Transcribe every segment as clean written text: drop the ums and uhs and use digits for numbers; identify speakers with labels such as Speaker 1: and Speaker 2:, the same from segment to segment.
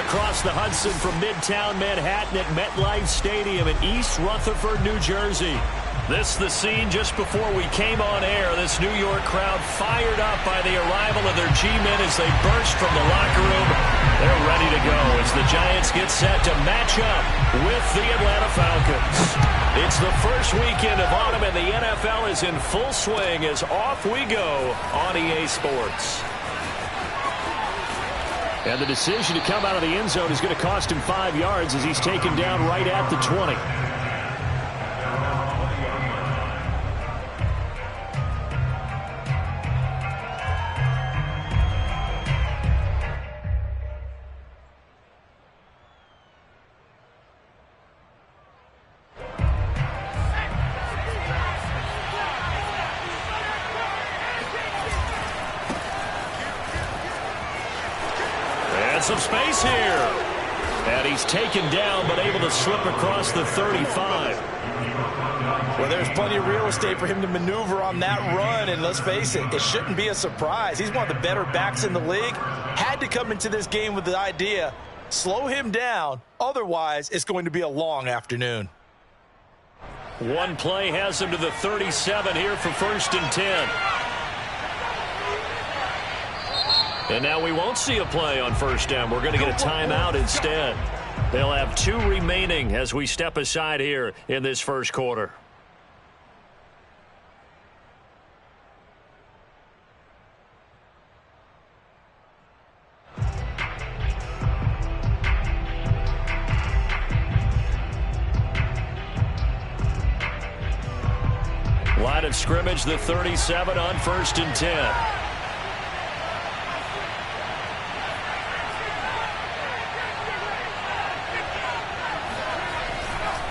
Speaker 1: across the Hudson from Midtown Manhattan at MetLife Stadium in East Rutherford, New Jersey. This is the scene just before we came on air. This New York crowd fired up by the arrival of their G-men as they burst from the locker room. They're ready to go as the Giants get set to match up with the Atlanta Falcons. It's the first weekend of autumn, and the NFL is in full swing as off we go on EA Sports. And the decision to come out of the end zone is going to cost him 5 yards as he's taken down right at the 20. Some space here. And he's taken down, but able to slip across the 35.
Speaker 2: Well, there's plenty of real estate for him to maneuver on that run, and let's face it, it shouldn't be a surprise. He's one of the better backs in the league. Had to come into this game with the idea, slow him down, otherwise it's going to be a long afternoon.
Speaker 1: One play has him to the 37 here for 1st and 10. And now we won't see a play on 1st down. We're going to get a timeout instead. They'll have 2 remaining as we step aside here in this first quarter. Line of scrimmage, the 37 on 1st and 10.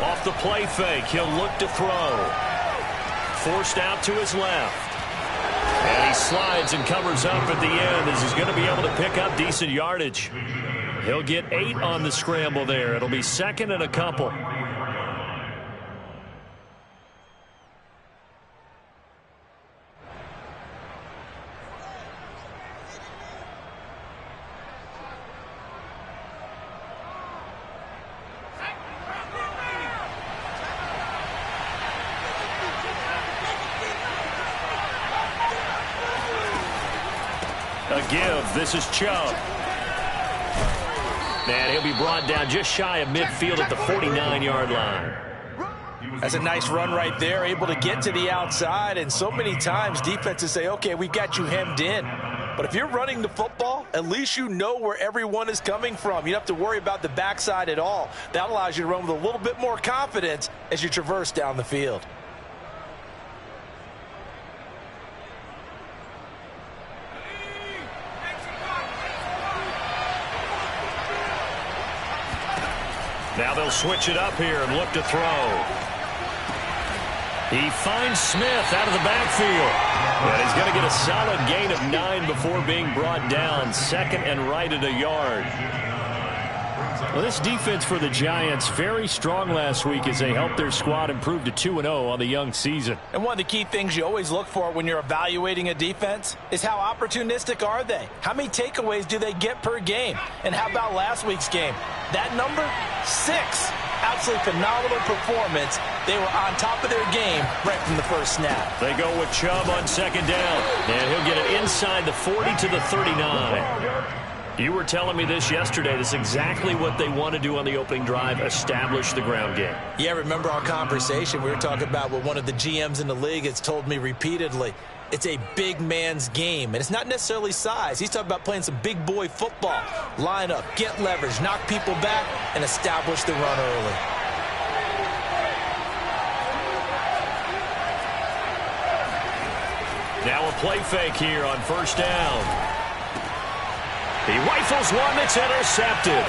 Speaker 1: Off the play fake, he'll look to throw. Forced out to his left. And he slides and covers up at the end as he's going to be able to pick up decent yardage. He'll get 8 on the scramble there. It'll be 2nd and a couple. A give. This is Chubb. And he'll be brought down just shy of midfield at the 49-yard line.
Speaker 2: That's a nice run right there, able to get to the outside. And so many times defenses say, okay, we've got you hemmed in. But if you're running the football, at least you know where everyone is coming from. You don't have to worry about the backside at all. That allows you to run with a little bit more confidence as you traverse down the field.
Speaker 1: Now they'll switch it up here and look to throw. He finds Smith out of the backfield. And he's going to get a solid gain of 9 before being brought down. 2nd and right at a yard. Well, this defense for the Giants, very strong last week as they helped their squad improve to 2-0 on the young season.
Speaker 2: And one of the key things you always look for when you're evaluating a defense is how opportunistic are they? How many takeaways do they get per game? And how about last week's game? That number, 6. Absolutely phenomenal performance. They were on top of their game right from the first snap.
Speaker 1: They go with Chubb on 2nd down. And he'll get it inside the 40 to the 39. You were telling me this yesterday. This is exactly what they want to do on the opening drive, establish the ground game.
Speaker 2: Yeah, remember our conversation. We were talking about what one of the GMs in the league has told me repeatedly. It's a big man's game, and it's not necessarily size. He's talking about playing some big boy football. Line up, get leverage, knock people back, and establish the run early.
Speaker 1: Now a play fake here on 1st down. He rifles one that's intercepted.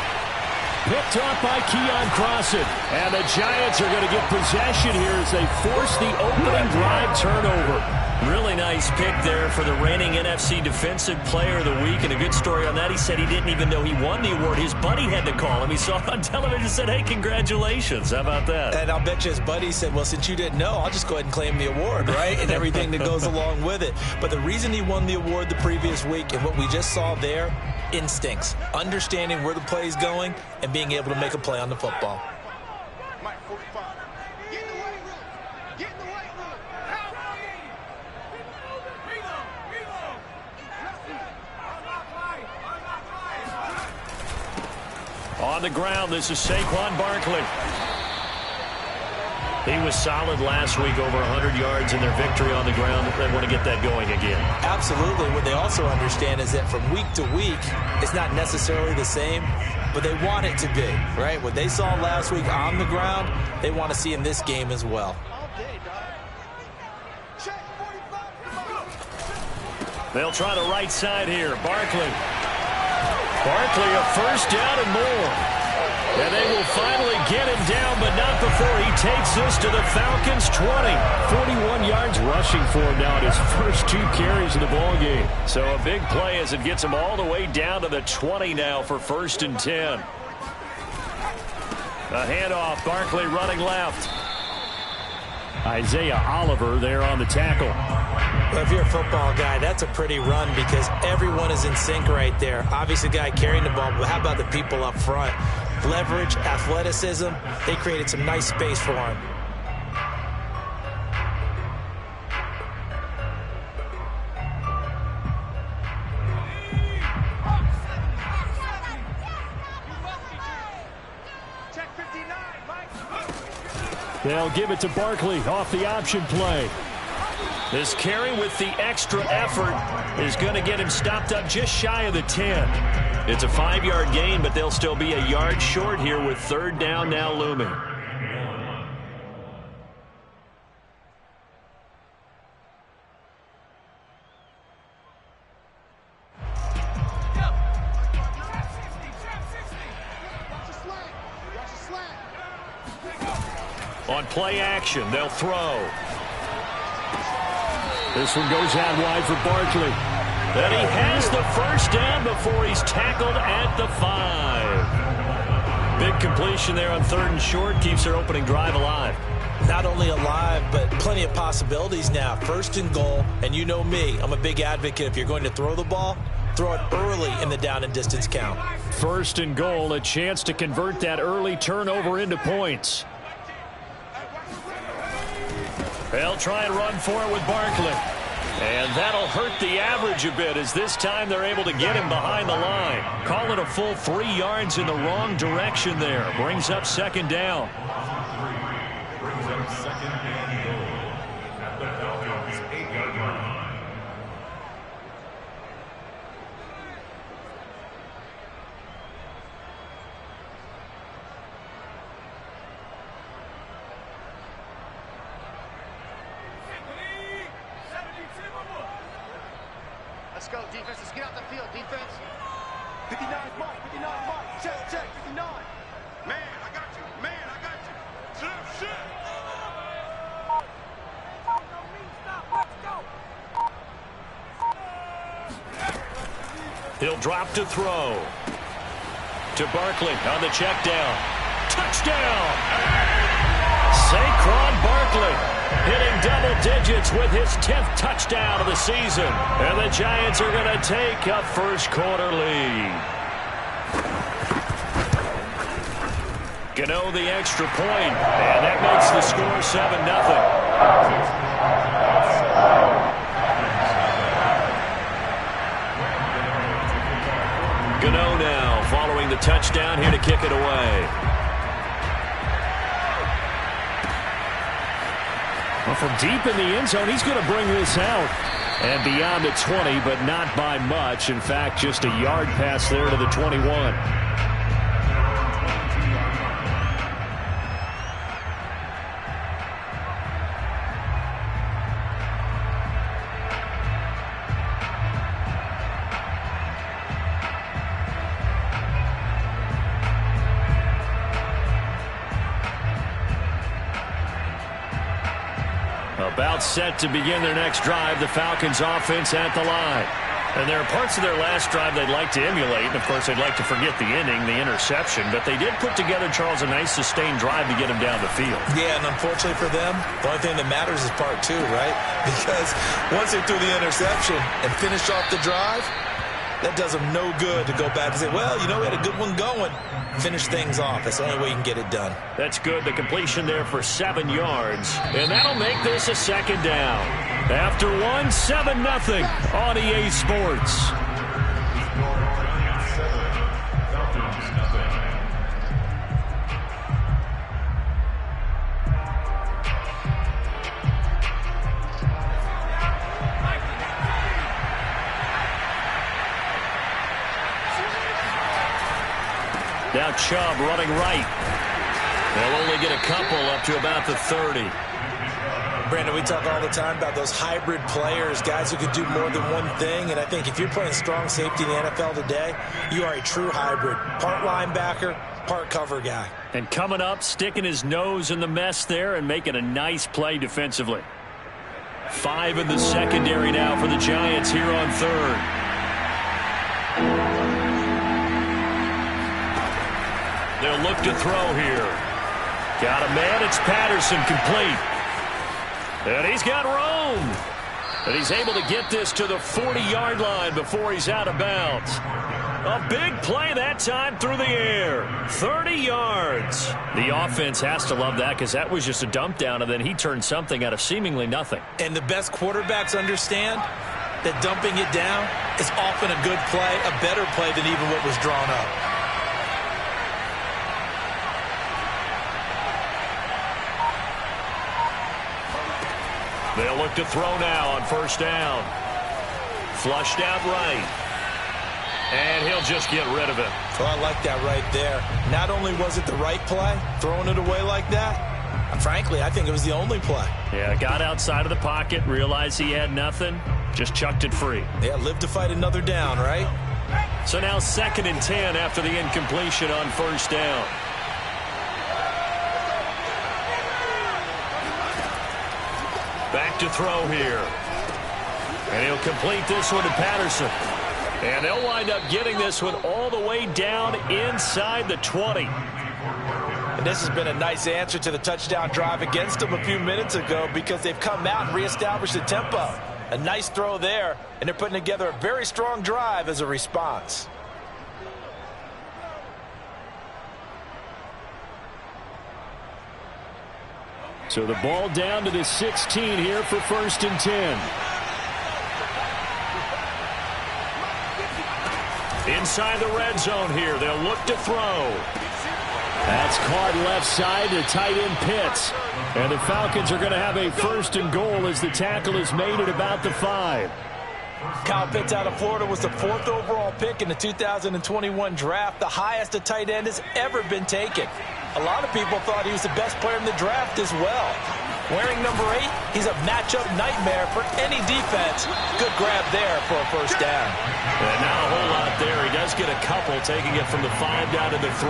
Speaker 1: Picked off by Keon Crossan. And the Giants are going to get possession here as they force the opening drive turnover. Really nice pick there for the reigning NFC Defensive Player of the Week. And a good story on that, he said he didn't even know he won the award. His buddy had to call him. He saw it on television and said, hey, congratulations. How about that?
Speaker 2: And I'll bet you his buddy said, well, since you didn't know, I'll just go ahead and claim the award, right? And everything that goes along with it. But the reason he won the award the previous week and what we just saw there, instincts, understanding where the play is going and being able to make a play on the football.
Speaker 1: On the ground, this is Saquon Barkley. He was solid last week, over 100 yards in their victory on the ground. They want to get that going again.
Speaker 2: Absolutely. What they also understand is that from week to week, it's not necessarily the same, but they want it to be, right? What they saw last week on the ground, they want to see in this game as well.
Speaker 1: They'll try the right side here. Barkley, a first down and more. And they will finally get him down, but not before he takes this to the Falcons' 20. 41 yards rushing for him now in his first 2 carries of the ballgame. So a big play as it gets him all the way down to the 20 now for 1st and 10. A handoff, Barkley running left. Isaiah Oliver there on the tackle.
Speaker 2: Well, if you're a football guy, that's a pretty run because everyone is in sync right there. Obviously, the guy carrying the ball, but how about the people up front? Leverage, athleticism, they created some nice space for him.
Speaker 1: They'll give it to Barkley off the option play. This carry with the extra effort is going to get him stopped up just shy of the 10. It's a 5-yard gain, but they'll still be a yard short here with 3rd down now looming. On play action, they'll throw. This one goes out wide for Barkley. And he has the first down before he's tackled at the 5. Big completion there on 3rd and short. Keeps their opening drive alive.
Speaker 2: Not only alive, but plenty of possibilities now. 1st and goal, and you know me, I'm a big advocate. If you're going to throw the ball, throw it early in the down and distance count.
Speaker 1: 1st and goal, a chance to convert that early turnover into points. They'll try and run for it with Barkley. And that'll hurt the average a bit as this time they're able to get him behind the line. Call it a full 3 yards in the wrong direction there. Brings up 2nd down.
Speaker 3: Brings up 2nd and goal at the Falcons' 8-yard line.
Speaker 4: Let's go, defense. Let's get out the field, defense. 59 mark, 59 mark. Check, 59. Man, I got you. Man, I got you. Shit.
Speaker 1: He'll drop to throw. To Barkley on the check down. Touchdown! Saquon Barkley hitting double digits with his 10th touchdown of the season. And the Giants are going to take a first quarter lead. Gano the extra point, and that makes the score 7-0. Gano now following the touchdown here to kick it away. Well, from deep in the end zone, he's going to bring this out. And beyond the 20, but not by much. In fact, just a yard pass there to the 21. About set to begin their next drive, the Falcons offense at the line. And there are parts of their last drive they'd like to emulate. And, of course, they'd like to forget the inning, the interception. But they did put together, Charles, a nice sustained drive to get him down the field.
Speaker 2: Yeah, and unfortunately for them, the only thing that matters is part 2, right? Because once they threw the interception and finished off the drive, That does them no good to go back and say, well, you know, we had a good one going. Finish things off. That's the only way you can get it done.
Speaker 1: That's good. The completion there for 7 yards. And that'll make this a second down. After 7-0 on EA Sports. Now Chubb running right. They'll only get a couple up to about the 30.
Speaker 2: Brandon, we talk all the time about those hybrid players, guys who could do more than one thing. And I think if you're playing strong safety in the NFL today, you are a true hybrid. Part linebacker, part cover guy.
Speaker 1: And coming up, sticking his nose in the mess there and making a nice play defensively. 5 in the secondary now for the Giants here on 3rd. They'll look to throw here. Got a man. It's Patterson, complete. And he's got room. And he's able to get this to the 40-yard line before he's out of bounds. A big play that time through the air. 30 yards. The offense has to love that because that was just a dump down, and then he turned something out of seemingly nothing.
Speaker 2: And the best quarterbacks understand that dumping it down is often a good play, a better play than even what was drawn up.
Speaker 1: They'll look to throw now on 1st down. Flushed out right. And he'll just get rid of it.
Speaker 2: Oh, I like that right there. Not only was it the right play, throwing it away like that, frankly, I think it was the only play.
Speaker 1: Yeah, got outside of the pocket, realized he had nothing, just chucked it free.
Speaker 2: Yeah, live to fight another down, right?
Speaker 1: So now 2nd and 10 after the incompletion on 1st down. Back to throw here. And he'll complete this one to Patterson. And they'll wind up getting this one all the way down inside the 20.
Speaker 2: And this has been a nice answer to the touchdown drive against them a few minutes ago because they've come out and reestablished the tempo. A nice throw there, and they're putting together a very strong drive as a response.
Speaker 1: So the ball down to the 16 here for 1st and 10. Inside the red zone here. They'll look to throw. That's caught left side to tight end Pitts. And the Falcons are going to have a 1st and goal as the tackle is made at about the 5.
Speaker 2: Kyle Pitts out of Florida was the 4th overall pick in the 2021 draft, the highest a tight end has ever been taken. A lot of people thought he was the best player in the draft as well. Wearing number 8, he's a matchup nightmare for any defense. Good grab there for a 1st down.
Speaker 1: And now a whole lot there. He does get a couple, taking it from the 5 down to the 3.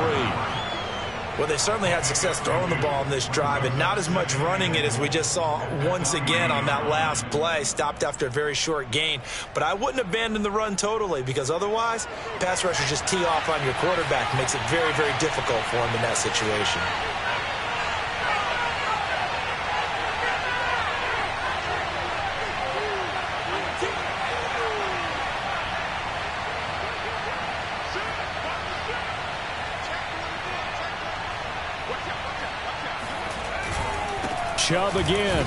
Speaker 2: Well, they certainly had success throwing the ball in this drive and not as much running it as we just saw once again on that last play. Stopped after a very short gain. But I wouldn't abandon the run totally because otherwise, pass rushers just tee off on your quarterback. Makes it very, very difficult for him in that situation.
Speaker 1: Chubb again.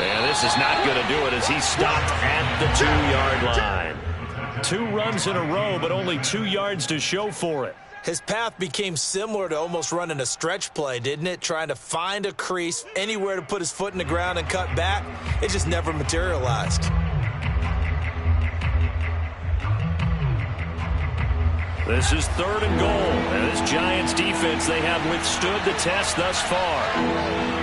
Speaker 1: And this is not going to do it as he stopped at the 2-yard line. 2 runs in a row, but only 2 yards to show for it.
Speaker 2: His path became similar to almost running a stretch play, didn't it? Trying to find a crease, anywhere to put his foot in the ground and cut back. It just never materialized.
Speaker 1: This is 3rd and goal. And this Giants defense, they have withstood the test thus far.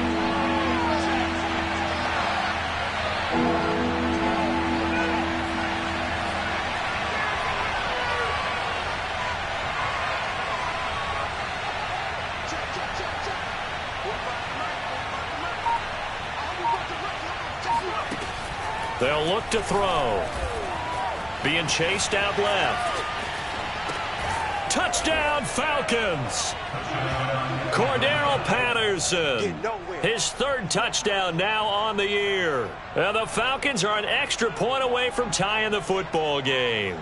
Speaker 1: They'll look to throw. Being chased out left. Touchdown, Falcons. Cordero Patterson. His 3rd touchdown now on the year. And the Falcons are an extra point away from tying the football game.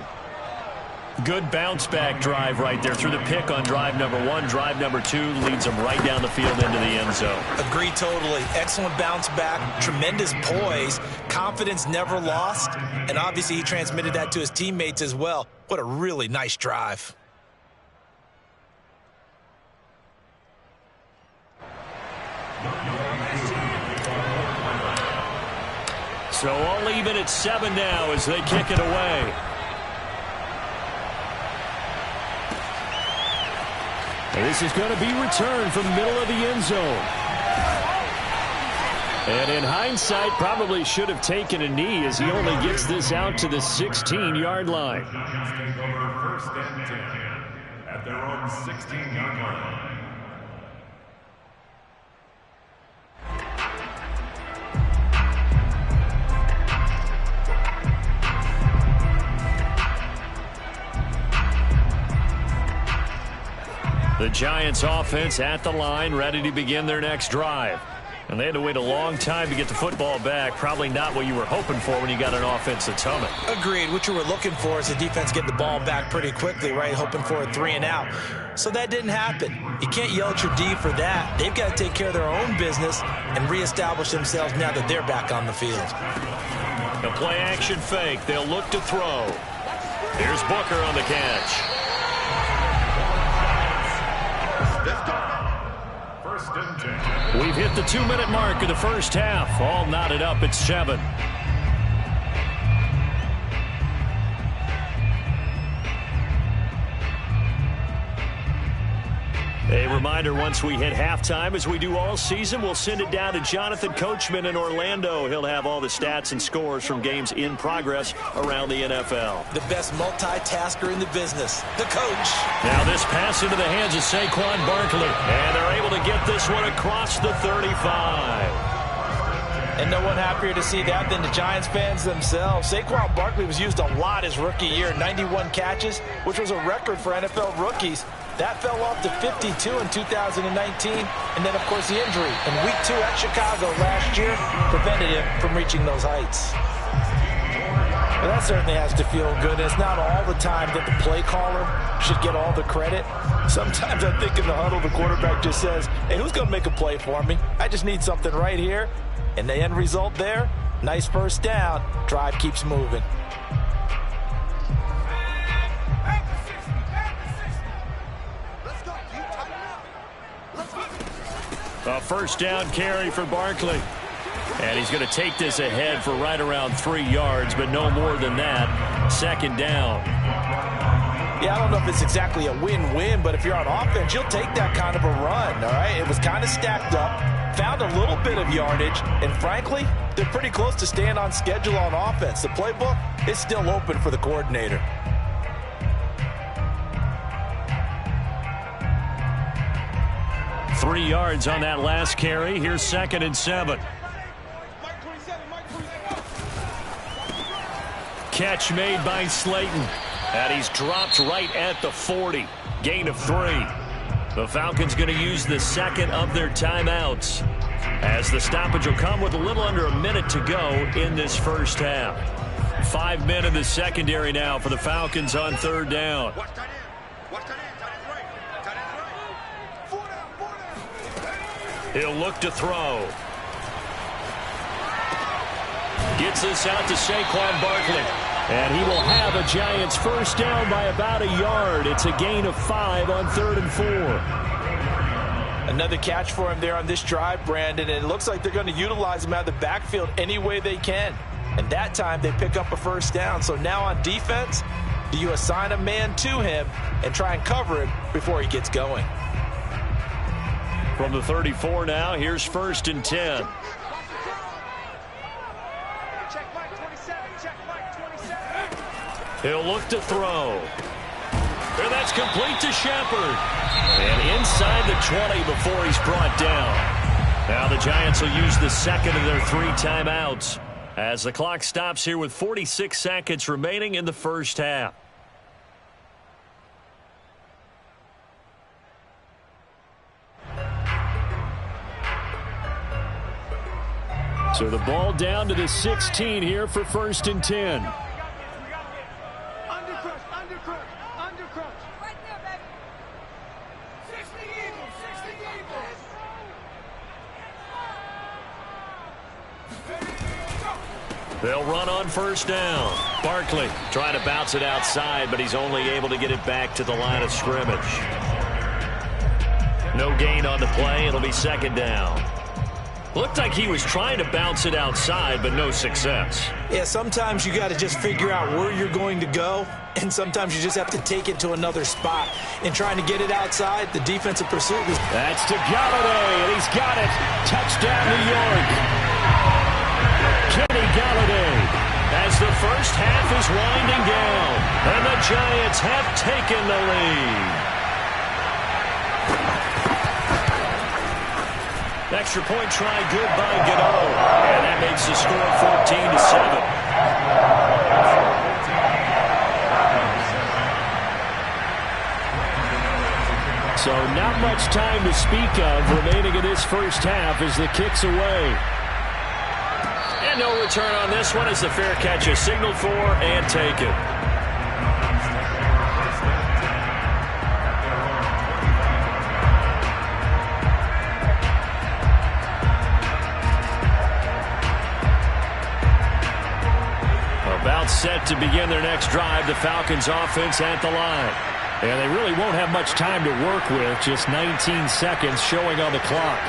Speaker 1: Good bounce-back drive right there through the pick on drive number 1. Drive number 2 leads them right down the field into the end zone.
Speaker 2: Agree totally. Excellent bounce back, tremendous poise, confidence never lost, and obviously he transmitted that to his teammates as well. What a really nice drive.
Speaker 1: So all even at 7 now as they kick it away. And this is going to be returned from the middle of the end zone. And in hindsight, probably should have taken a knee as he only gets this out to the 16-yard line.
Speaker 3: First and 10 at their own 16-yard line.
Speaker 1: The Giants offense at the line, ready to begin their next drive. And they had to wait a long time to get the football back. Probably not what you were hoping for when you got an offense that's humming.
Speaker 2: Agreed. What you were looking for is the defense get the ball back pretty quickly, right? Hoping for a 3 and out. So that didn't happen. You can't yell at your D for that. They've got to take care of their own business and reestablish themselves now that they're back on the field.
Speaker 1: A play-action fake. They'll look to throw. Here's Booker on the catch.
Speaker 3: First and 10.
Speaker 1: We've hit the 2-minute mark of the first half. All knotted up at 7. A reminder, once we hit halftime, as we do all season, we'll send it down to Jonathan Coachman in Orlando. He'll have all the stats and scores from games in progress around the NFL.
Speaker 2: The best multitasker in the business, the coach.
Speaker 1: Now this pass into the hands of Saquon Barkley. And they're able to get this one across the 35.
Speaker 2: And no one happier to see that than the Giants fans themselves. Saquon Barkley was used a lot his rookie year, 91 catches, which was a record for NFL rookies. That fell off to 52 in 2019, and then, of course, the injury in Week 2 at Chicago last year prevented him from reaching those heights. Well, that certainly has to feel good. It's not all the time that the play caller should get all the credit. Sometimes I think in the huddle, the quarterback just says, hey, who's going to make a play for me? I just need something right here. And the end result there, nice first down. Drive keeps moving.
Speaker 1: A first down carry for Barkley. And he's going to take this ahead for right around 3 yards, but no more than that. Second down.
Speaker 2: Yeah, I don't know if it's exactly a win-win, but if you're on offense, you'll take that kind of a run, all right? It was kind of stacked up, found a little bit of yardage, and frankly, they're pretty close to staying on schedule on offense. The playbook is still open for the coordinator.
Speaker 1: Three yards on that last carry. Here's 2nd and 7. Catch made by Slayton. And he's dropped right at the 40. Gain of 3. The Falcons going to use the second of their timeouts, as the stoppage will come with a little under a minute to go in this first half. 5 men in the secondary now for the Falcons on 3rd down. He'll look to throw. Gets this out to Saquon Barkley. And he will have a Giants first down by about a yard. It's a gain of 5 on 3rd and 4.
Speaker 2: Another catch for him there on this drive, Brandon. And it looks like they're going to utilize him out of the backfield any way they can. And that time they pick up a first down. So now on defense, do you assign a man to him and try and cover him before he gets going?
Speaker 1: From the 34 now, here's 1st and 10. He'll look to throw. And that's complete to Shepard. And inside the 20 before he's brought down. Now the Giants will use the second of their 3 timeouts as the clock stops here with 46 seconds remaining in the first half. So the ball down to the 16 here for 1st and 10. They'll run on first down. Barkley trying to bounce it outside, but he's only able to get it back to the line of scrimmage. No gain on the play. It'll be second down. Looked like he was trying to bounce it outside, but no success.
Speaker 2: Yeah, sometimes you got to just figure out where you're going to go, and sometimes you just have to take it to another spot. In trying to get it outside, the defensive pursuit is...
Speaker 1: That's to Galladay, and he's got it. Touchdown, New York. Kenny Galladay, as the first half is winding down, and the Giants have taken the lead. Extra point try good by Gano, and that makes the score 14-7. So not much time to speak of remaining in this first half as the kick's away. And no return on this one as the fair catch is signaled for and taken. About set to begin their next drive, the Falcons offense at the line. And they really won't have much time to work with, just 19 seconds showing on the clock.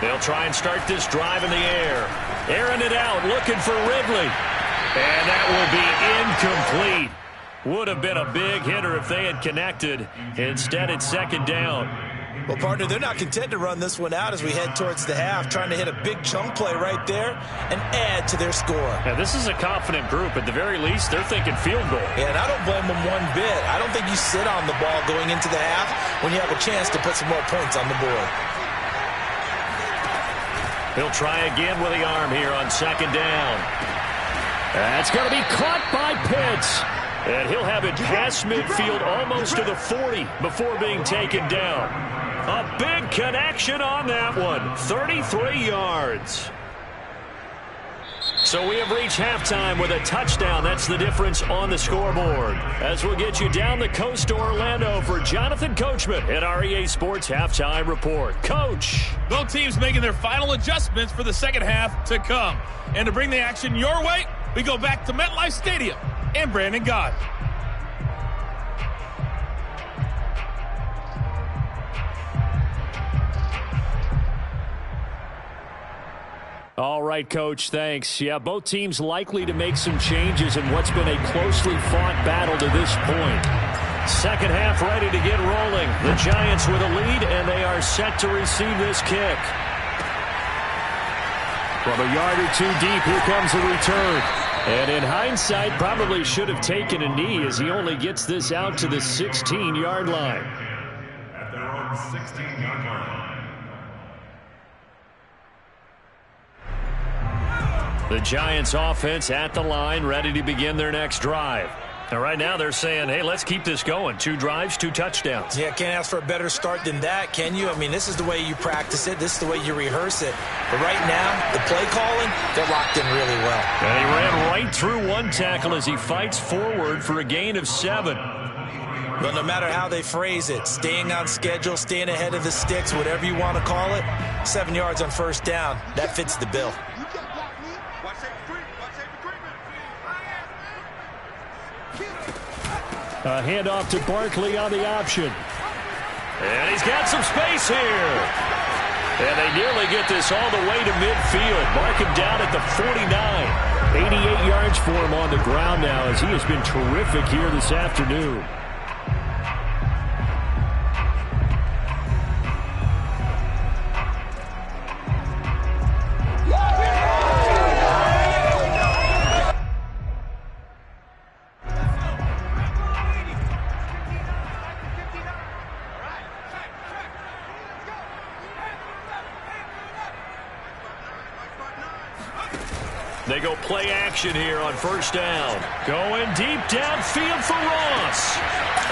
Speaker 1: They'll try and start this drive in the air. Airing it out, looking for Ridley. And that will be incomplete. Would have been a big hitter if they had connected. Instead, it's second down.
Speaker 2: Well, partner, they're not content to run this one out as we head towards the half, trying to hit a big chunk play right there and add to their score.
Speaker 1: Now, this is a confident group. At the very least, they're thinking field goal.
Speaker 2: Yeah, and I don't blame them one bit. I don't think you sit on the ball going into the half when you have a chance to put some more points on the board.
Speaker 1: He'll try again with the arm here on second down. That's going to be caught by Pitts. And he'll have it past midfield almost to the 40 before being taken down. A big connection on that one. 33 yards. So we have reached halftime with a touchdown. That's the difference on the scoreboard. As we'll get you down the coast to Orlando for Jonathan Coachman at our EA Sports Halftime Report. Coach.
Speaker 5: Both teams making their final adjustments for the second half to come. And to bring the action your way, we go back to MetLife Stadium and Brandon Gott.
Speaker 1: All right, Coach, thanks. Yeah, both teams likely to make some changes in what's been a closely fought battle to this point. Second half ready to get rolling. The Giants with a lead, and they are set to receive this kick. From a yard or two deep, here comes the return. And in hindsight, probably should have taken a knee as he only gets this out to the 16-yard line.
Speaker 3: At their own 16-yard line.
Speaker 1: The Giants offense at the line, ready to begin their next drive. And right now they're saying, hey, let's keep this going. 2 drives, 2 touchdowns.
Speaker 2: Yeah, can't ask for a better start than that, can you? I mean, this is the way you practice it. This is the way you rehearse it. But right now, the play calling, they're locked in really well.
Speaker 1: And he ran right through one tackle as he fights forward for a gain of 7.
Speaker 2: But no matter how they phrase it, staying on schedule, staying ahead of the sticks, whatever you want to call it, 7 yards on first down, that fits the bill.
Speaker 1: A handoff to Barkley on the option. And he's got some space here. And they nearly get this all the way to midfield. Mark him down at the 49. 88 yards for him on the ground now as he has been terrific here this afternoon. They go play action here on first down. Going deep downfield for Ross.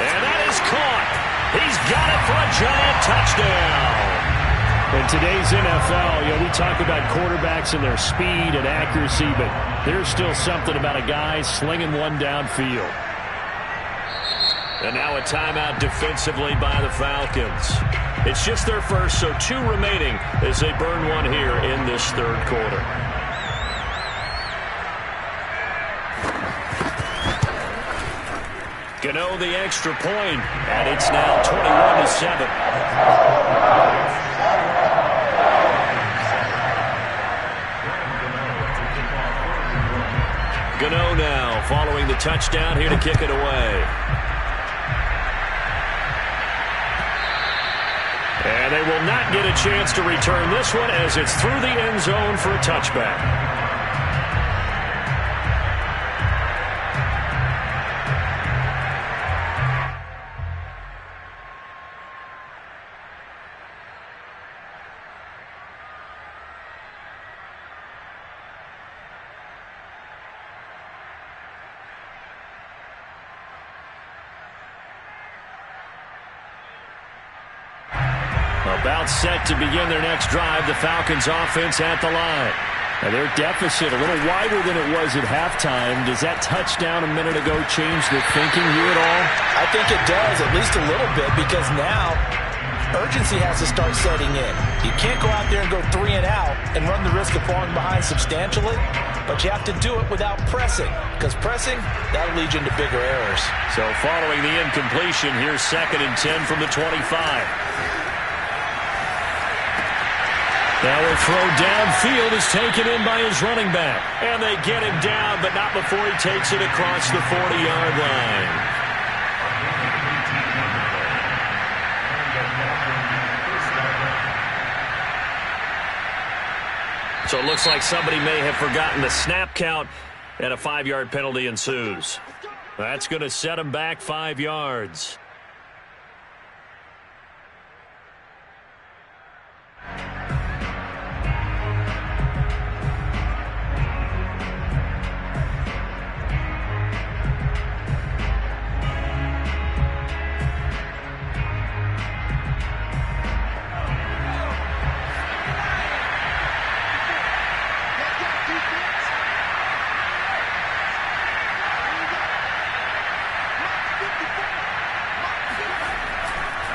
Speaker 1: And that is caught. He's got it for a Giant touchdown. In today's NFL, we talk about quarterbacks and their speed and accuracy, but there's still something about a guy slinging one downfield. And now a timeout defensively by the Falcons. It's just their first, so 2 remaining as they burn one here in this third quarter. Gano the extra point, and it's now 21-7. Gano now following the touchdown here to kick it away. And they will not get a chance to return this one as it's through the end zone for a touchback. About set to begin their next drive, the Falcons offense at the line. And their deficit a little wider than it was at halftime. Does that touchdown a minute ago change the thinking here at all?
Speaker 2: I think it does, at least a little bit, because now urgency has to start setting in. You can't go out there and go 3 and out and run the risk of falling behind substantially, but you have to do it without pressing, because pressing, that'll lead you into bigger errors.
Speaker 1: So following the incompletion, here's 2nd and 10 from the 25. Now a throw downfield is taken in by his running back. And they get him down, but not before he takes it across the 40-yard line. So it looks like somebody may have forgotten the snap count, and a 5-yard penalty ensues. That's going to set him back 5 yards.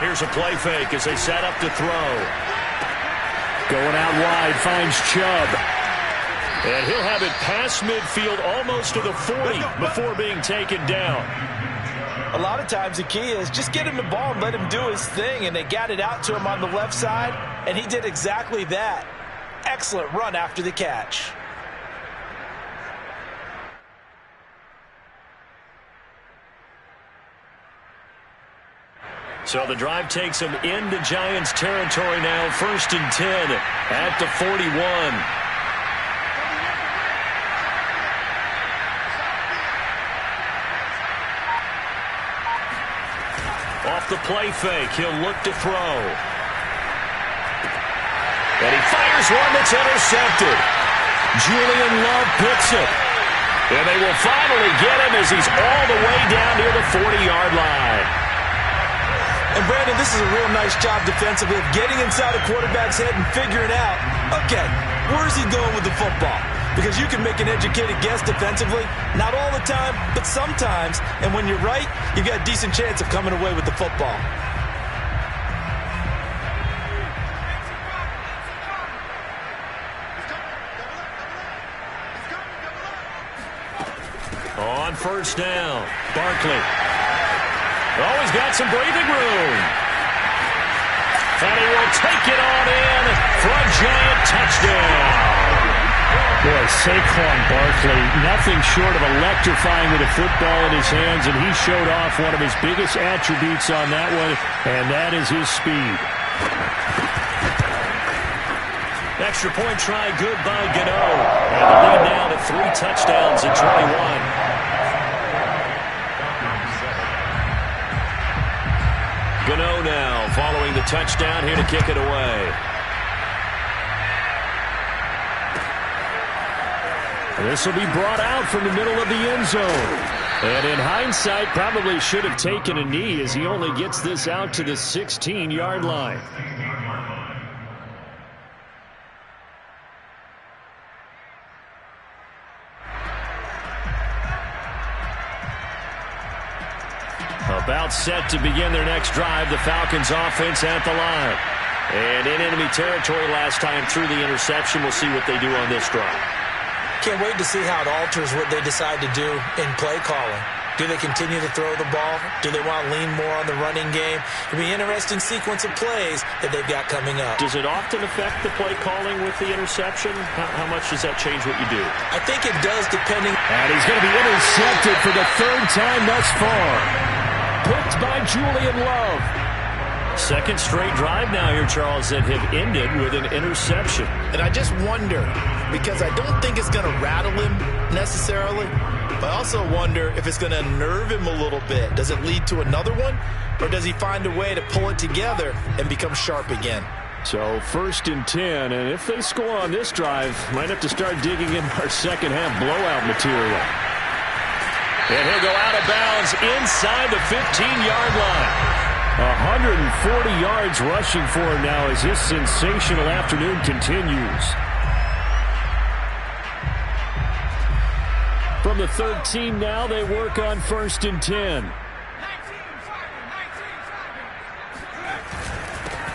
Speaker 1: Here's a play fake as they set up to throw. Going out wide, finds Chubb. And he'll have it past midfield almost to the 40 before being taken down.
Speaker 2: A lot of times the key is just get him the ball and let him do his thing, and they got it out to him on the left side, and he did exactly that. Excellent run after the catch.
Speaker 1: So the drive takes them into Giants territory now. 1st and 10 at the 41. Off the play fake, he'll look to throw. And he fires one that's intercepted. Julian Love picks it. And they will finally get him as he's all the way down near the 40-yard line.
Speaker 2: And, Brandon, this is a real nice job defensively of getting inside a quarterback's head and figuring out, okay, where's he going with the football? Because you can make an educated guess defensively, not all the time, but sometimes. And when you're right, you've got a decent chance of coming away with the football.
Speaker 1: On 1st down, Barkley. Oh, he's got some breathing room. And he will take it on in for a Giant touchdown. Boy, Saquon Barkley, nothing short of electrifying with a football in his hands, and he showed off one of his biggest attributes on that one, and that is his speed. Extra point try, good by Gano. And the lead now to 3 touchdowns at 21. Gano now following the touchdown here to kick it away. This will be brought out from the middle of the end zone. And in hindsight, probably should have taken a knee as he only gets this out to the 16-yard line. A About set to begin their next drive. The Falcons offense at the line. And in enemy territory last time through the interception. We'll see what they do on this drive.
Speaker 2: Can't wait to see how it alters what they decide to do in play calling. Do they continue to throw the ball? Do they want to lean more on the running game? It'll be an interesting sequence of plays that they've got coming up.
Speaker 1: Does it often affect the play calling with the interception? How much does that change what you do?
Speaker 2: I think it does, depending.
Speaker 1: And he's going to be intercepted for the third time thus far. Picked by Julian Love. Second straight drive now here, Charles, that have ended with an interception.
Speaker 6: And I just wonder, because I don't think it's going to rattle him necessarily, but I also wonder if it's going to unnerve him a little bit. Does it lead to another one, or does he find a way to pull it together and become sharp again?
Speaker 1: So 1st and 10, and if they score on this drive, might have to start digging in our second half blowout material. And he'll go out of bounds inside the 15-yard line. 140 yards rushing for him now as this sensational afternoon continues. From the 13 now, they work on 1st and 10.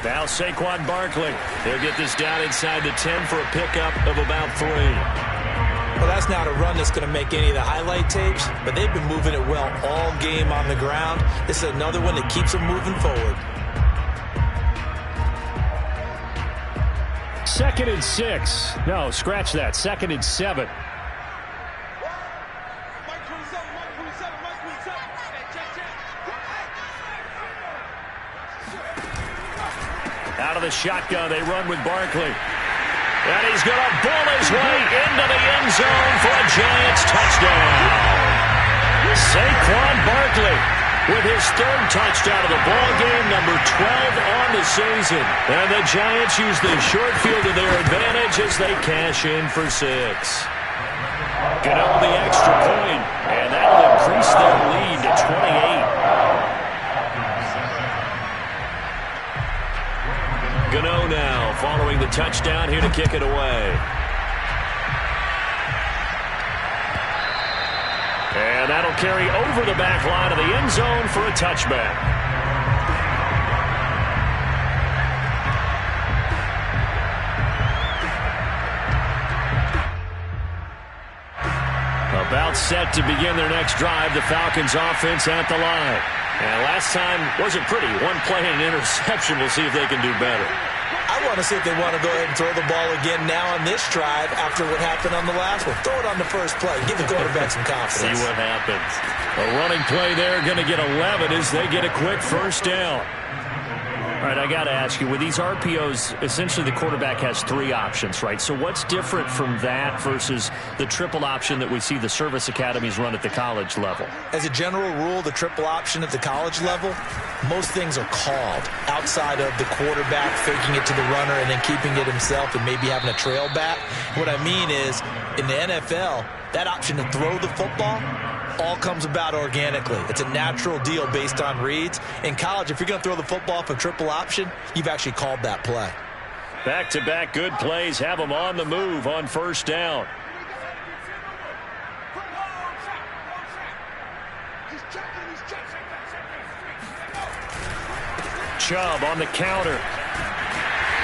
Speaker 1: Now Saquon Barkley. He'll get this down inside the 10 for a pickup of about 3.
Speaker 2: Well, that's not a run that's going to make any of the highlight tapes, but they've been moving it well all game on the ground. This is another one that keeps them moving forward.
Speaker 1: 2nd and 6. No, scratch that. 2nd and 7. Out of the shotgun, they run with Barkley. And he's going to bull his way into the end zone for a Giants touchdown. Saquon Barkley with his 3rd touchdown of the ball game, number 12 on the season. And the Giants use the short field to their advantage as they cash in for 6. Gano the extra point, and that will increase their lead to 28. Gano now following the touchdown here to kick it away. And that'll carry over the back line of the end zone for a touchback. About set to begin their next drive, the Falcons offense at the line. And last time wasn't pretty. One play and an interception. We'll see if they can do better.
Speaker 2: I want to see if they want to go ahead and throw the ball again now on this drive after what happened on the last one. Throw it on the first play. Give the quarterback some confidence.
Speaker 1: See what happens. A running play there, going to get 11 as they get a quick first down. All right, I got to ask you, with these RPOs, essentially the quarterback has 3 options, right? So what's different from that versus the triple option that we see the service academies run at the college level?
Speaker 2: As a general rule, the triple option at the college level, most things are called outside of the quarterback faking it to the runner and then keeping it himself and maybe having a trail back. What I mean is, in the NFL, that option to throw the football all comes about organically. It's a natural deal based on reads. In college, if you're going to throw the football for triple option, you've actually called that play.
Speaker 1: Back-to-back good plays have them on the move on first down. Chubb on the counter.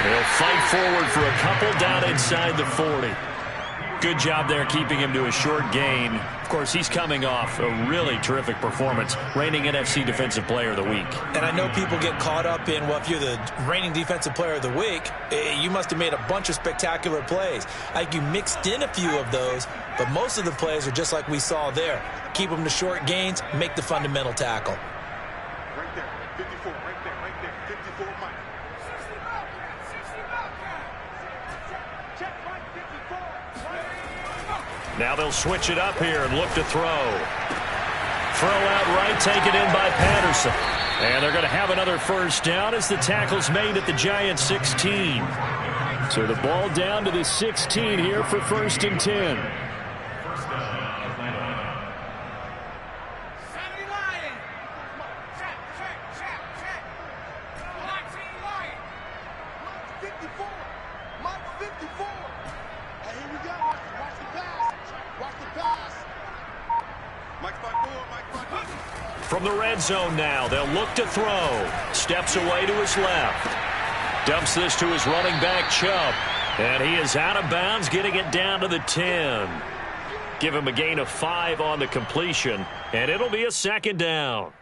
Speaker 1: He'll fight forward for a couple down inside the 40. Good job there keeping him to a short gain. Of course, he's coming off a really terrific performance, reigning NFC Defensive Player of the Week.
Speaker 2: And I know people get caught up in, well, if you're the reigning Defensive Player of the Week, you must have made a bunch of spectacular plays. Like you mixed in a few of those, but most of the plays are just like we saw there. Keep them to short gains, make the fundamental tackle.
Speaker 4: Right there, 54, right there, 54, Mike. Check Mike, 54.
Speaker 1: Now they'll switch it up here and look to throw. Throw out right, taken in by Patterson. And they're going to have another first down as the tackle's made at the Giants' 16. So the ball down to the 16 here for 1st and 10.
Speaker 3: First down, Atlanta.
Speaker 4: Mike 5-4, Mike 5-4.
Speaker 1: From the red zone now, they'll look to throw. Steps away to his left. Dumps this to his running back, Chubb. And he is out of bounds, getting it down to the 10. Give him a gain of 5 on the completion, and it'll be a second down.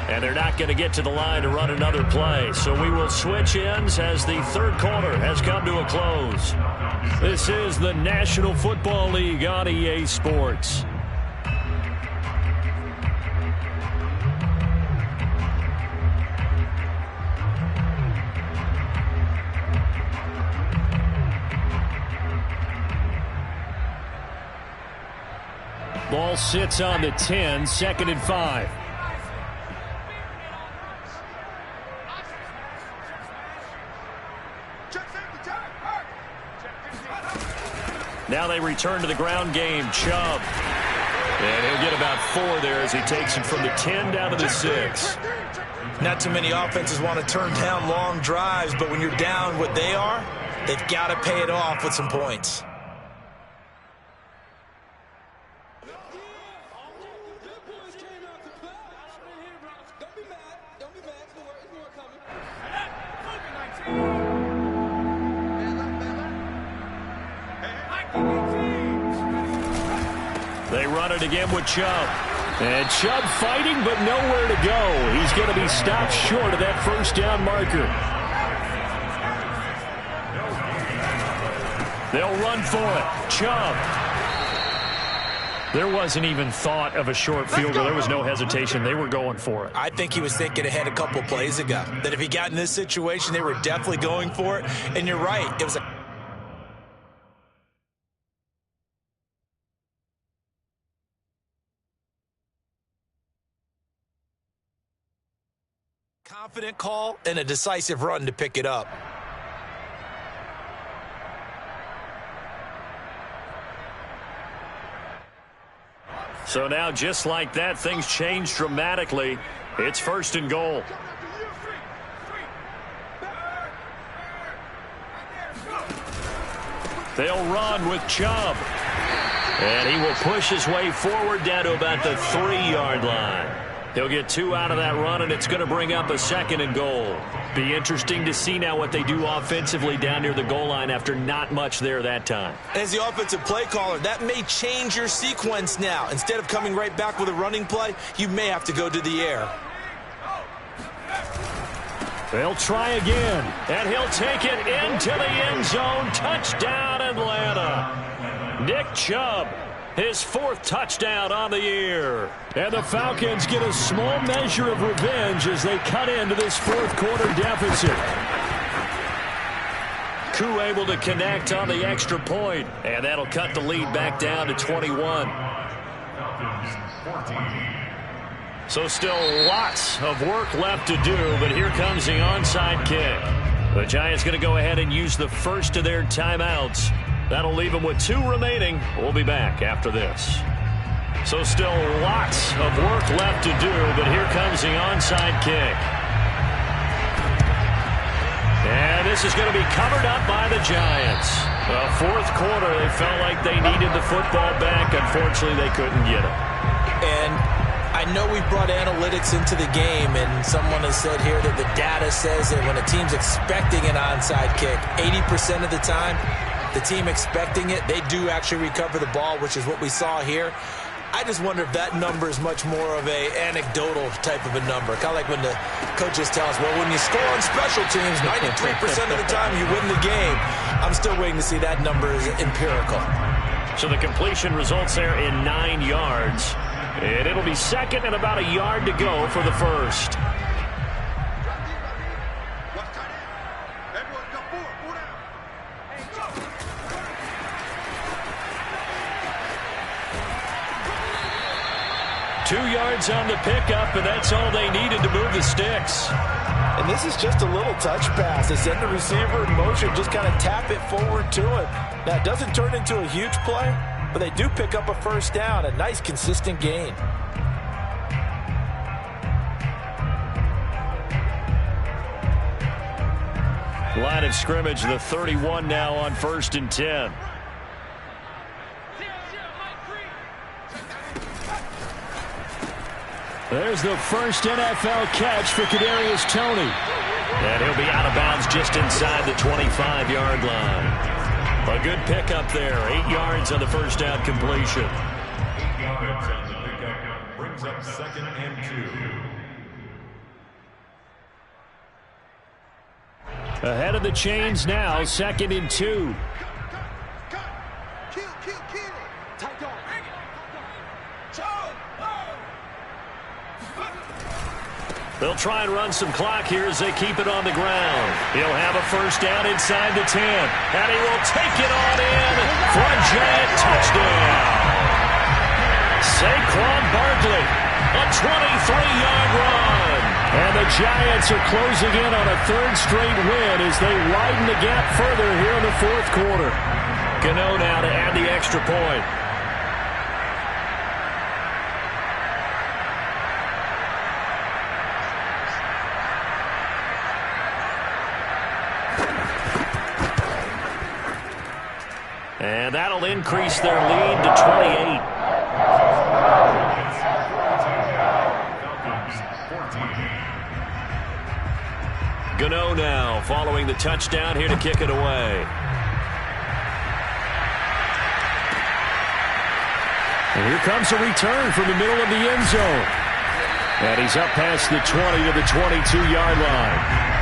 Speaker 1: And they're not going to get to the line to run another play. So we will switch ends as the third quarter has come to a close. This is the National Football League on EA Sports. Ball sits on the 10, 2nd and 5. Now they return to the ground game. Chubb. And he'll get about 4 there as he takes it from the 10 down to the 6.
Speaker 6: Not too many offenses want to turn down long drives, but when you're down what they are, they've got to pay it off with some points.
Speaker 1: They run it again with Chubb. And Chubb fighting, but nowhere to go. He's going to be stopped short of that first down marker. They'll run for it. Chubb. There wasn't even thought of a short field goal. There was no hesitation. They were going for it.
Speaker 6: I think he was thinking ahead a couple plays ago, that if he got in this situation, they were definitely going for it. And you're right. It was a confident call and a decisive run to pick it up.
Speaker 1: So now, just like that, things change dramatically. It's 1st and goal. They'll run with Chubb. And he will push his way forward down to about the 3-yard line. He'll get 2 out of that run, and it's going to bring up a 2nd and goal. Be interesting to see now what they do offensively down near the goal line after not much there that time.
Speaker 6: As the offensive play caller, that may change your sequence now. Instead of coming right back with a running play, you may have to go to the air.
Speaker 1: They'll try again, and he'll take it into the end zone. Touchdown, Atlanta. Nick Chubb, his 4th touchdown on the year. And the Falcons get a small measure of revenge as they cut into this 4th quarter deficit. Koo able to connect on the extra point, and that'll cut the lead back down to 21. So still lots of work left to do, but here comes the onside kick. The Giants going to go ahead and use the first of their timeouts. That'll leave them with 2 remaining. We'll be back after this. So still lots of work left to do, but here comes the onside kick. And this is going to be covered up by the Giants. Well, 4th quarter, they felt like they needed the football back. Unfortunately, they couldn't get it.
Speaker 6: And I know we brought analytics into the game, and someone has said here that the data says that when a team's expecting an onside kick, 80% of the time, the team expecting it, they do actually recover the ball, which is what we saw here. I just wonder if that number is much more of a anecdotal type of a number. Kind of like when the coaches tell us, well, when you score on special teams, 93% of the time you win the game. I'm still waiting to see that number is empirical.
Speaker 1: So the completion results there in 9 yards. And it'll be 2nd and about a yard to go for the first. Two yards on the pickup, and that's all they needed to move the sticks.
Speaker 6: And this is just a little touch pass. They send the receiver in motion, just kind of tap it forward to him. Now, it doesn't turn into a huge play, but they do pick up a first down, a nice, consistent gain.
Speaker 1: Line of scrimmage, the 31 now on 1st and 10. There's the first NFL catch for Kadarius Toney. And he'll be out of bounds just inside the 25-yard line. A good pickup there. 8 yards on the first down completion.
Speaker 3: 8 yards on the pickup brings up 2nd and 2.
Speaker 1: Ahead of the chains now, 2nd and 2. They'll try and run some clock here as they keep it on the ground. He'll have a first down inside the 10. And he will take it on in for a giant touchdown. Saquon Barkley, a 23-yard run. And the Giants are closing in on a 3rd straight win as they widen the gap further here in the 4th quarter. Gano now to add the extra point. And that'll increase their lead to 28. Gano now following the touchdown here to kick it away. And here comes a return from the middle of the end zone. And he's up past the 20 to the 22-yard line.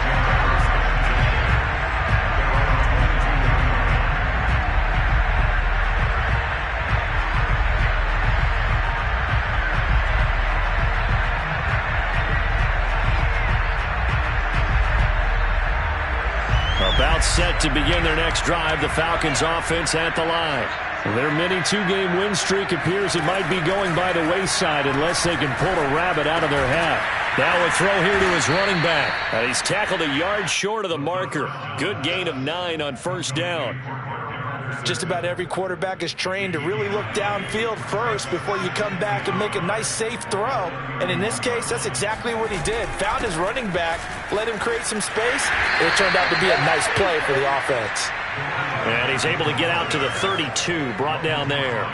Speaker 1: About set to begin their next drive, the Falcons offense at the line. Their mini 2-game win streak appears it might be going by the wayside unless they can pull a rabbit out of their hat. Now a throw here to his running back. He's tackled a yard short of the marker. Good gain of 9 on first down.
Speaker 2: Just about every quarterback is trained to really look downfield first before you come back and make a nice, safe throw. And in this case, that's exactly what he did. Found his running back, let him create some space. It turned out to be a nice play for the offense.
Speaker 1: And he's able to get out to the 32, brought down there.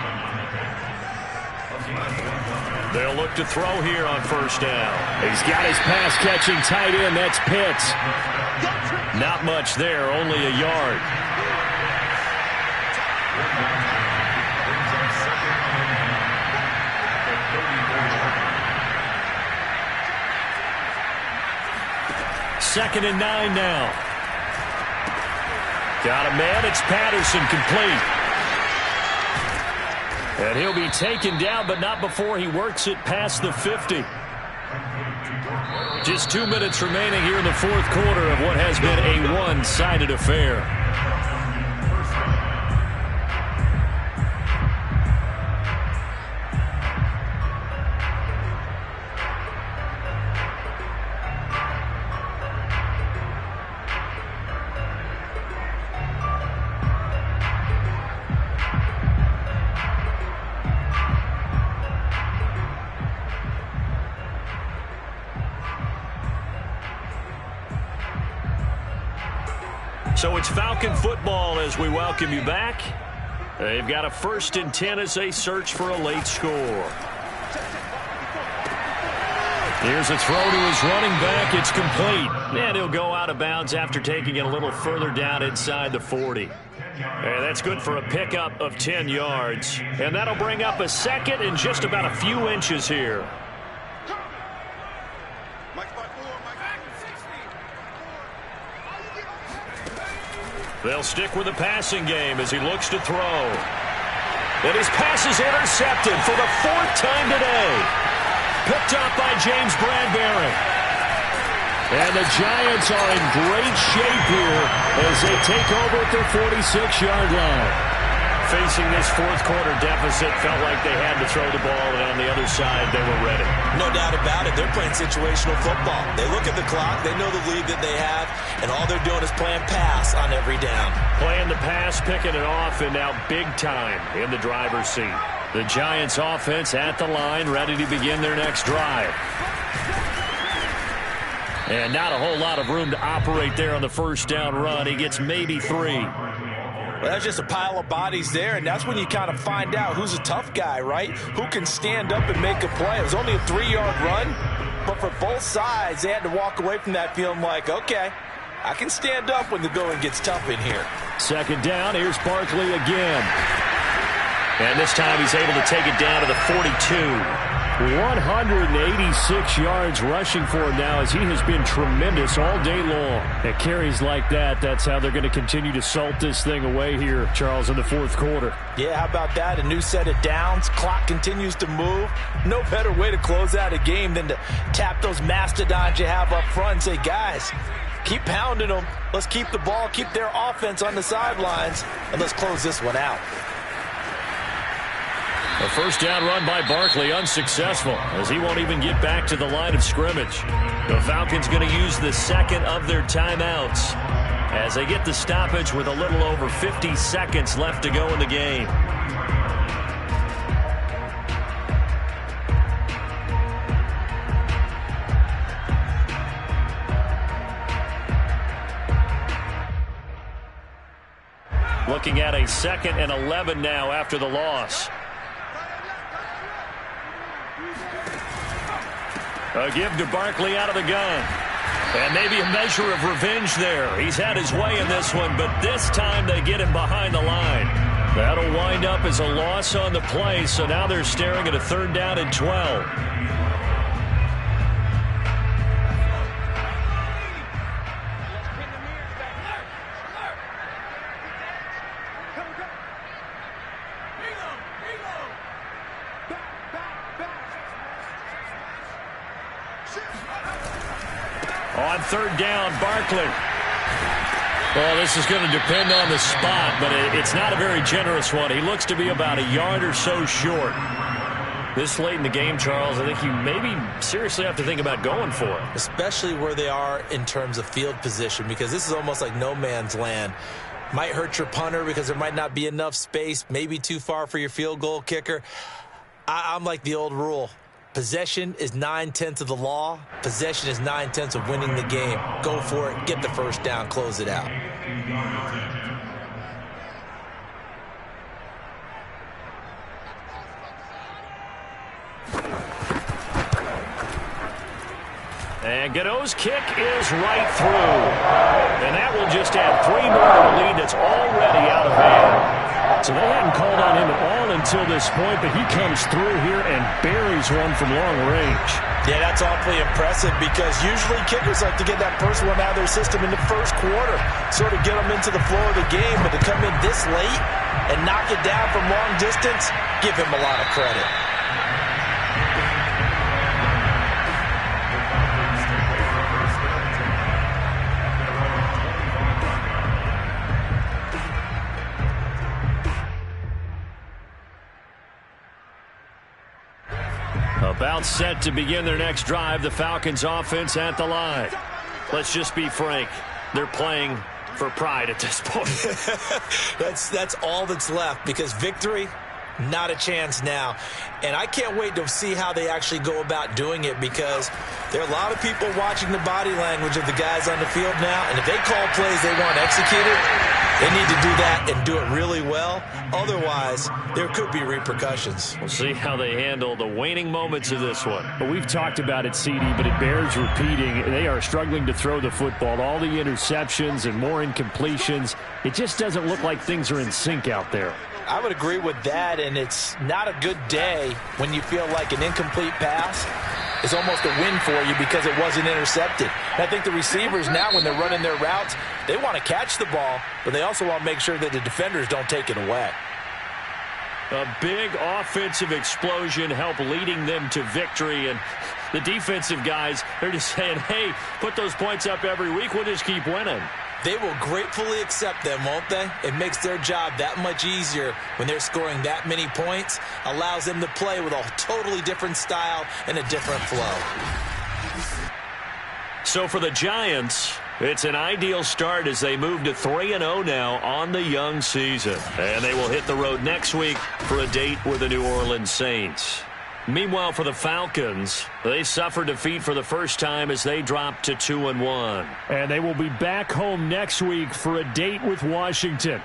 Speaker 1: They'll look to throw here on first down. He's got his pass-catching tight end. That's Pitts. Not much there, only a yard. Second and 9 now. Got a man. It's Patterson, complete. And he'll be taken down, but not before he works it past the 50. Just 2 minutes remaining here in the 4th quarter of what has been a one-sided affair. So it's Falcon football as we welcome you back. They've got a 1st and 10 as they search for a late score. Here's a throw to his running back. It's complete. And he'll go out of bounds after taking it a little further down inside the 40. And that's good for a pickup of 10 yards. And that'll bring up a 2nd and just about a few inches here. They'll stick with the passing game as he looks to throw. And his pass is intercepted for the 4th time today. Picked up by James Bradbury. And the Giants are in great shape here as they take over at their 46-yard line. Facing this 4th quarter deficit, felt like they had to throw the ball, and on the other side, they were ready.
Speaker 2: No doubt about it. They're playing situational football. They look at the clock, they know the lead that they have, and all they're doing is playing pass on every down.
Speaker 1: Playing the pass, picking it off, and now big time in the driver's seat. The Giants offense at the line, ready to begin their next drive. And not a whole lot of room to operate there on the first down run. He gets maybe 3.
Speaker 2: Well, that's just a pile of bodies there, and that's when you kind of find out who's a tough guy, right? Who can stand up and make a play. It was only a 3-yard run, but for both sides, they had to walk away from that feeling like, okay, I can stand up when the going gets tough in here.
Speaker 1: Second down, here's Barkley again. And this time he's able to take it down to the 42. 186 yards rushing for him now as he has been tremendous all day long. At carries like that, that's how they're going to continue to salt this thing away here, Charles, in the fourth quarter.
Speaker 2: Yeah, how about that? A new set of downs. Clock continues to move. No better way to close out a game than to tap those mastodons you have up front and say, guys, keep pounding them. Let's keep the ball, keep their offense on the sidelines, and let's close this one out.
Speaker 1: A first down run by Barkley unsuccessful as he won't even get back to the line of scrimmage. The Falcons going to use the second of their timeouts as they get the stoppage with a little over 50 seconds left to go in the game. Looking at a 2nd and 11 now after the loss. A give to Barkley out of the gun. And maybe a measure of revenge there. He's had his way in this one, but this time they get him behind the line. That'll wind up as a loss on the play, so now they're staring at a 3rd down and 12. On 3rd down, Barkley. Well, this is going to depend on the spot, but it's not a very generous one. He looks to be about a yard or so short. This late in the game, Charles, I think you maybe seriously have to think about going for it.
Speaker 2: Especially where they are in terms of field position, because this is almost like no man's land. Might hurt your punter because there might not be enough space, maybe too far for your field goal kicker. I'm like the old rule. Possession is 9/10 of the law. Possession is 9/10 of winning the game. Go for it. Get the first down. Close it out.
Speaker 1: And Godot's kick is right through. And that will just add 3 more to the lead that's already out of hand. So they hadn't called on him at all until this point, but he comes through here and buries one from long range.
Speaker 2: Yeah, that's awfully impressive because usually kickers like to get that first one out of their system in the first quarter, sort of get them into the flow of the game, but to come in this late and knock it down from long distance, give him a lot of credit.
Speaker 1: About set to begin their next drive, the Falcons offense at the line. Let's just be frank. They're playing for pride at this point.
Speaker 2: That's all that's left because victory, not a chance now. And I can't wait to see how they actually go about doing it because there are a lot of people watching the body language of the guys on the field now. And if they call plays they want executed, they need to do that and do it really well. Otherwise, there could be repercussions.
Speaker 1: We'll see how they handle the waning moments of this one.
Speaker 7: Well, we've talked about it, CD, but it bears repeating. They are struggling to throw the football. All the interceptions and more incompletions. It just doesn't look like things are in sync out there.
Speaker 2: I would agree with that, and it's not a good day when you feel like an incomplete pass is almost a win for you because it wasn't intercepted. And I think the receivers now, when they're running their routes, they want to catch the ball, but they also want to make sure that the defenders don't take it away.
Speaker 1: A big offensive explosion helped leading them to victory, and the defensive guys, they're just saying, hey, put those points up every week, we'll just keep winning.
Speaker 2: They will gratefully accept them, won't they? It makes their job that much easier when they're scoring that many points, allows them to play with a totally different style and a different flow.
Speaker 1: So for the Giants, it's an ideal start as they move to 3-0 now on the young season. And they will hit the road next week for a date with the New Orleans Saints. Meanwhile, for the Falcons, they suffered defeat for the first time as they dropped to 2-1.
Speaker 7: And they will be back home next week for a date with Washington.